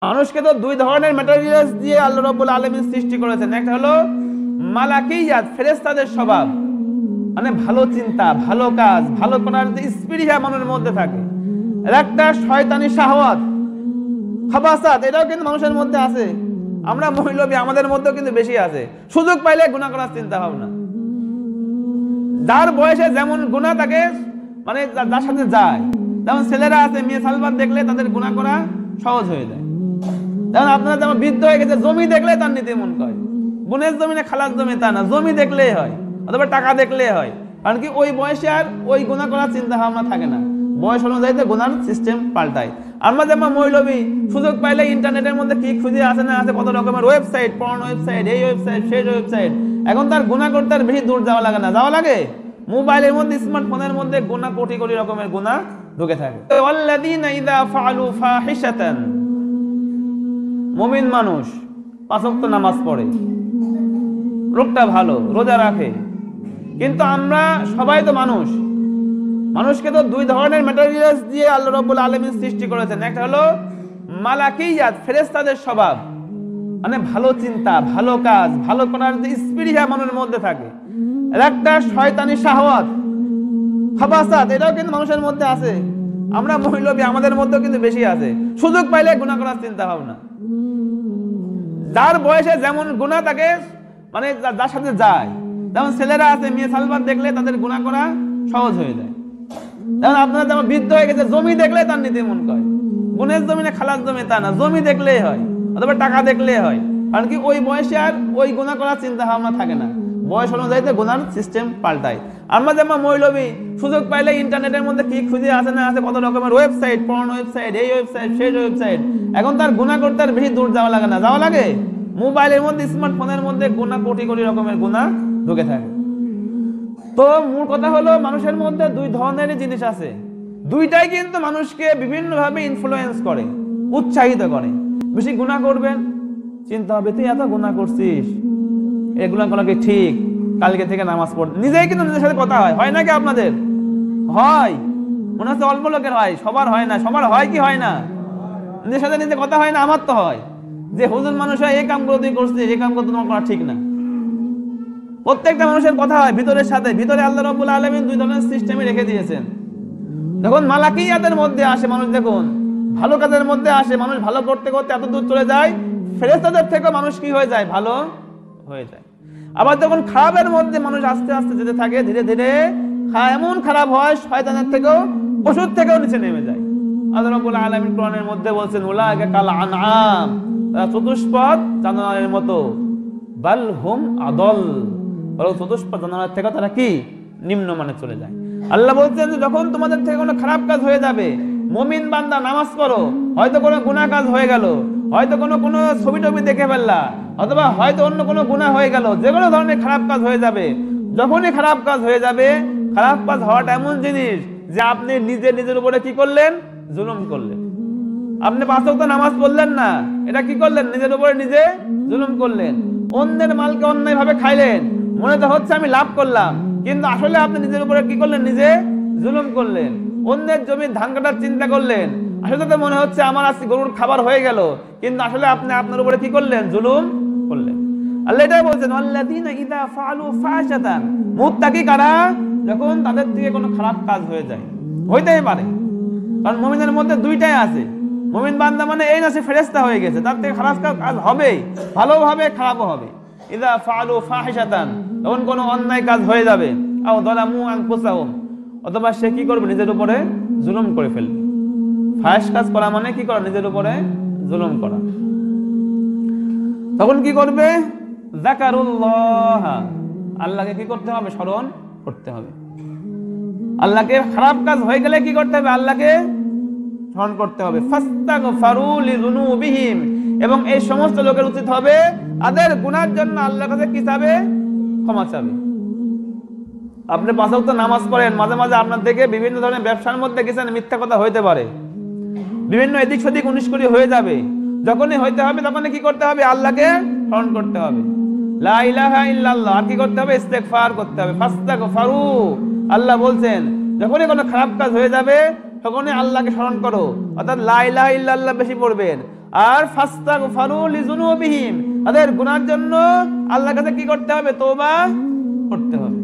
মানুষকে তো দুই ধরনের ম্যাটেরিয়ালস দিয়ে আল্লাহ রাব্বুল আলামিন সৃষ্টি করেছেন। একটা হলো মালাকিয়াত, ফেরেশতাদের স্বভাব, মানে ভালো চিন্তা, ভালো কাজ, ভালো করার যে স্পিরিট মানুষের মধ্যে থাকে। আর একটা শয়তানি শাহওয়াত, খাবাসাত, এটাও কিন্তু মানুষের মধ্যে আছে। আমরা মহিলবী, আমাদের মধ্যেও কিন্তু বেশি আছে। সুযোগ পাইলে গুনাহ করার চিন্তা ভাবনা। যার বয়সে যেমন গুনাহ থাকে, মানে যার সাথে যায়, যেমন ছেলেরা আছে, মেয়ে সালবাত দেখলে তাদের গুনাহ করা সহজ হয়ে যায়। যেমন আপনারা যেমন বৃদ্ধ হয়ে গেছে, জমি দেখলে তার নিতে মন করে। বোনের জমি না খালার জমি তা না, জমি দেখলেই হয়, অথবা টাকা দেখলেই হয়। কারণ কি ওই বয়সে আর ওই গুনাহ করার চিন্তা ভাবনা থাকে না। বয়স অনুযায়ী গুনার সিস্টেম পাল্টায়। আমরা যেমন মৌলবী, সুযোগ পাইলে ইন্টারনেটের মধ্যে কি খুঁজে আছে না আছে, কত রকমের ওয়েবসাইট, পর্ন ওয়েবসাইট, এই ওয়েবসাইট, সেই ওয়েবসাইট। এখন তার গুনাহ করতে আর বেশি দূর যাওয়া লাগে না, যাওয়া লাগে মোবাইলের মধ্যে, স্মার্টফোনের মধ্যে গুনাহ, কোটি কোটি রকমের গুনাহ ঢুকে থাকে। ওয়াল্লাযীনা ইযা ফাআলু ফাহিশাতান, মুমিন মানুষ 5 ওয়াক্ত নামাজ পড়ে, লোকটা ভালো, রোজা রাখে, কিন্তু আমরা সবাই তো মানুষ। মানুষকে তো দুই ধরনের ম্যাটেরিয়ালস দিয়ে আল্লাহ রাব্বুল আলামিন সৃষ্টি করেছেন। একটা হলো মালাকিয়াত, ফেরেশতাদের স্বভাব, মানে ভালো চিন্তা, ভালো কাজ, ভালো করার যে স্পিরিট মানুষের মধ্যে থাকে। আর একটা শয়তানি শাহওয়াত, খাবাসাত, এটাও কিন্তু মানুষের মধ্যে আছে। আমরা মহিলবী, আমাদের মধ্যেও কিন্তু বেশি আছে। সুযোগ পাইলে গুনাহ করার চিন্তা ভাবনা। যার বয়সে যেমন গুনাহ থাকে, মানে যার সাথে যায়, যেমন ছেলেরা আছে, মেয়ে সালবাত দেখলে তাদের গুনাহ করা সহজ হয়ে যায়। যেমন আপনারা যেমন বৃদ্ধ হয়ে গেছে, জমি দেখলে তার নিতে মন করে। বোনের জমি না খালার জমি তা না, জমি দেখলেই হয়, অথবা টাকা দেখলেই হয়। কারণ কি ওই বয়সে আর ওই গুনাহ করার চিন্তা ভাবনা থাকে না। বয়স অনুযায়ী গুনার সিস্টেম পাল্টায়। আমরা যেমন মৌলবী, সুযোগ পাইলে ইন্টারনেটের মধ্যে কি খুঁজে আছে না আছে, কত রকমের ওয়েবসাইট, পর্ন ওয়েবসাইট, এই ওয়েবসাইট, সেই ওয়েবসাইট। এখন তার গুনাহ করতে আর বেশি দূর যাওয়া লাগে না, যাওয়া লাগে মোবাইলের মধ্যে, স্মার্টফোনের মধ্যে গুনাহ, কোটি কোটি রকমের গুনাহ ঢুকে থাকে। তো মূল কথা হলো, মানুষের মধ্যে দুই ধরনের জিনিস আছে। দুইটাই কিন্তু মানুষকে বিভিন্নভাবে ইনফ্লুয়েন্স করে, উৎসাহিত করে। বেশি গুনাহ করবেন, চিন্তা হবে তুই এত গুনাহ করছিস, এগুলো কোনো কি ঠিক, কালকে থেকে নামাজ পড়। নিজেই কিন্তু নিজের সাথে কথা হয় নাকি আপনাদের? হয়, মনে হচ্ছে অল্প লোকের হয়, সবার হয় না। সবার হয় কি হয় না? নিজের সাথে নিজে কথা হয় না? আমার তো হয়, যে হুজুর মানুষ হয়, এই কামগুলো তুই করছিস, এই কামগুলো তোমার করা ঠিক না। প্রত্যেকটা মানুষের কথা হয় ভিতরের সাথে। ভিতরে আল্লাহ রাব্বুল আলামিন দুই ধরনের সিস্টেমে রেখে দিয়েছেন। যখন মালাকিয়াতের মধ্যে আসে মানুষ, দেখুন ভালো কাজের মধ্যে আসে মানুষ, ভালো করতে করতে এত দূর চলে যায়, ফেরেশতাদের থেকে মানুষ কি হয়ে যায়? ভালো হয়ে যায়। আবার যখন খারাপের মধ্যে মানুষ আস্তে আস্তে যেতে থাকে, ধীরে ধীরে এমন খারাপ হয়, শয়তানের থেকেও, পশুর থেকেও নিচে নেমে যায়। আল্লাহ রাব্বুল আলামিন কোরআনের মধ্যে বলছেন, উলাইকা কাল আনআম, তারা চতুষ্পদ জানোয়ারের মতো, বাল হুম আদল, বরং চতুষ্পদ জানোয়ারের থেকে তারা কি? নিম্নমানে চলে যায়। আল্লাহ বলছেন যে যখন তোমাদের থেকে কোনো খারাপ কাজ হয়ে যাবে, মুমিন বান্দা নামাজ করো, হয়তো কোনো গুনাহ কাজ হয়ে গেল, হয়তো কোনো ছবি টবি দেখে ফেললা, অথবা হয়তো অন্য কোনো গুনাহ হয়ে গেল, যে কোনো ধরনের খারাপ কাজ হয়ে যাবে। যখনই খারাপ কাজ হয়ে যাবে, খারাপ কাজ হওয়াটা এমন জিনিস যে আপনি নিজের উপরে কি করলেন? জুলুম করলেন। আপনি 5 ওয়াক্ত নামাজ পড়লেন না, এটা কি করলেন? নিজের উপরে নিজে জুলুম করলেন। অন্যের মালকে অন্যায় ভাবে খাইলেন, মনে তো হচ্ছে আমি লাভ করলাম, কিন্তু আসলে আপনি নিজের উপরে কি করলেন? নিজে জুলুম করলেন। অন্যের জমির ধান কাটার চিন্তা করলেন, আসলে তো মনে হচ্ছে আমার আজকে গরুর খাবার হয়ে গেল, কিন্তু আসলে আপনি আপনার উপরে কি করলেন? জুলুম করলেন। আল্লাহ এটাই বলছেন, ওয়াল্লাযীনা ইযা ফাআলু ফাহিশাতান, মুত্তাকি কারা? যখন তাদের থেকে কোনো খারাপ কাজ হয়ে যায়, হইতেই পারে, কারণ মুমিনের মধ্যে দুইটাই আছে। মুমিন বান্দা মানে এই না সে ফেরেশতা হয়ে গেছে, তার থেকে খারাপ কাজ হবে, ভালো হবে, খারাপও হবে। ইযা ফাআলু ফাহিশাতান, যখন কোনো অন্যায় কাজ হয়ে যাবে, আও যালামু আনফুসাহুম, অথবা সে কি করবে? নিজের উপরে জুলুম করে ফেলবে। ফাহিশ কাজ করা মানে কি করা? নিজের উপরে জুলুম করা। তখন কি করবে? যাকারুল্লাহ, আল্লাহকে কি করতে হবে? স্মরণ করতে হবে। আল্লাহকে, খারাপ কাজ হয়ে গেলে কি করতে হবে? আল্লাহকে স্মরণ করতে হবে। ফাস্তাগফারু লিযুনুবিহিম, এবং এই সমস্ত লোকের উচিত হবে তাদের গুনাহের জন্য আল্লাহর কাছে কি চাবে? ক্ষমা চাবে। আপনি 5 ওয়াক্ত নামাজ পড়েন, মাঝে মাঝে আপনার থেকে বিভিন্ন ধরনের ব্যবসার মধ্যে গেছেন, মিথ্যা কথা হইতে পারে, বিভিন্ন এদিক সেদিক 19 হয়ে যাবে। যখনই হইতে হবে, তখনই কি করতে হবে? আল্লাহকে স্মরণ করতে হবে, লা ইলাহা ইল্লাল্লাহ। আর কি করতে হবে? ইস্তেগফার করতে হবে। ফাস্তাগফারু, আল্লাহ বলছেন যখনই কোনো খারাপ কাজ হয়ে যাবে, তখনই আল্লাহকে স্মরণ করো, অর্থাৎ লা ইলাহা ইল্লাল্লাহ বেশি পড়বেন। আর ফাস্তাগফিরু লিযুনুবিহিম, তাদের গুনার জন্য আল্লাহর কাছে কি করতে হবে? তওবা করতে হবে।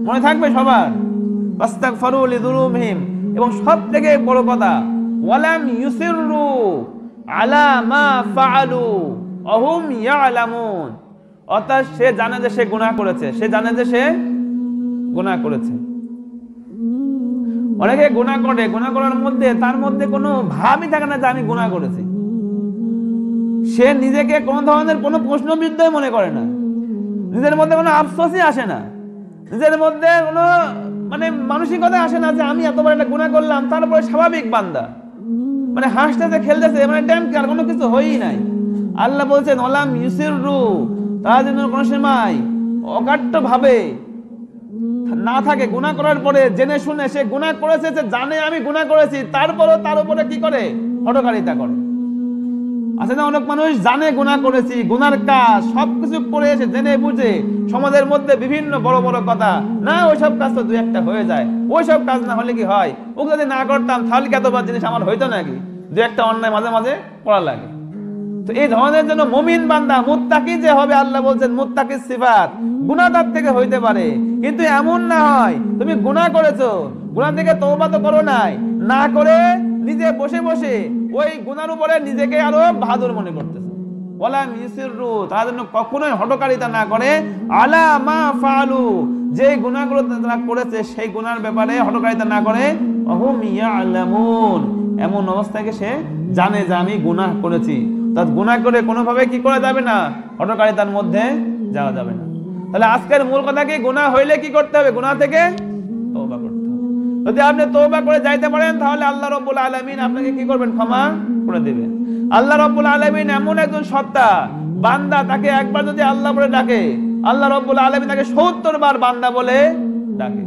মনে থাকবে সবার, ফাস্তাগফিরু লিযুনুবিহিম। এবং সবথেকে বড় কথা, ওয়ালাম ইউসিররু আলা মা ফাআলু ওয়াহুম ইয়ালামুন, অর্থাৎ সে জানে যে সে গুনাহ করেছে, সে জানে যে সে গুনাহ করেছে। অনেকে গুনাহ করে, গুনাহ করার মধ্যে তার মধ্যে কোনো ভাবই থাকে না যে আমি গুনাহ করেছি। সে নিজেকে কোনো ধরনের কোনো প্রশ্নবিদ্ধই মনে করে না, নিজের মধ্যে কোনো আফসোসই আসে না, নিজের মধ্যে কোনো মানে মানসিকতা আসে না যে আমি এতবার একটা গুনাহ করলাম। তারপরে স্বাভাবিক বান্দা, মানে হাসতেছে খেলতেছে, মানে আর কোনো কিছু হয়ই নাই। আল্লাহ বলছেন ওয়ালাম ইউসিররু, তারা যেন কোনো সময় অকাট্য ভাবে না থাকে, গুনাহ করার পরে জেনে শুনে সে গুনাহ করেছে, সে জানে আমি গুনাহ করেছি, তারপরও তার উপরে কি করে? হঠকারিতা করে। আছে না অনেক মানুষ জানে গুনাহ করেছি, গুনার কাজ সবকিছু করে এসে জেনে বুঝে সমাজের মধ্যে বিভিন্ন বড় বড় কথা, না ওইসব কাজ তো দুই একটা হয়ে যায়, ওইসব কাজ না হলে কি হয়, ও যদি না করতাম তাহলে কি এতবার জিনিস আমার হইতো নাকি? দুই একটা অন্যায় মাঝে মাঝে করা লাগে। তো এই ধরনের জন্য মুমিন বান্দা মুত্তাকি যে হবে, আল্লাহ বলছেন মুত্তাকির সিফাত গুনাহ তার থেকে হইতে পারে, কিন্তু এমন না হয় তুমি গুনাহ করেছো, গুনাহ থেকে তওবা তো করো নাই, না করে নিজে বসে বসে ওই গুনার উপরে নিজেকে আরো বাহাদুর মনে করতেছে। ওয়ালাম ইউসিররু, তারা যেন কখনোই হঠকারিতা না করে, আলা মা ফাআলু, যে গুনাহগুলো তারা করেছে সেই গুনার ব্যাপারে হঠকারিতা না করে, ওয়াহুম ইয়ালামুন, এমন অবস্থায় সে জানে যে আমি গুনাহ করেছি। তার গুনাহ করে কোনোভাবে কি করা যাবে না? হঠকারিতার মধ্যে যাওয়া যাবে না। তাহলে আজকের মূল কথা কি? গুনাহ হইলে কি করতে হবে? গুনাহ থেকে তওবা করতে হবে। যদি আপনি তওবা করে যাইতে পারেন তাহলে আল্লাহ রাব্বুল আলামিন আপনাকে কি করবেন? ক্ষমা করে দিবেন। আল্লাহ রাব্বুল আলামিন এমন একজন সত্তা, বান্দা তাকে একবার যদি আল্লাহ বলে ডাকে, আল্লাহ রাব্বুল আলামিন তাকে 70 বার বান্দা বলে ডাকে।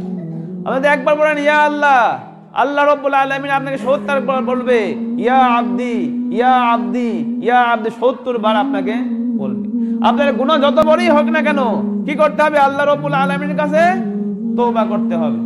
আপনি যদি একবার বলেন ইয়া আল্লাহ, আল্লাহ রাব্বুল আলামিন আপনাকে 70 বার বলবে ইয়া আব্দি ইয়া আব্দি ইয়া আব্দি, 70 বার আপনাকে বলবে। আপনার গুনাহ যত বড়ই হোক না কেন কি করতে হবে? আল্লাহ রাব্বুল আলামিনের কাছে তওবা করতে হবে।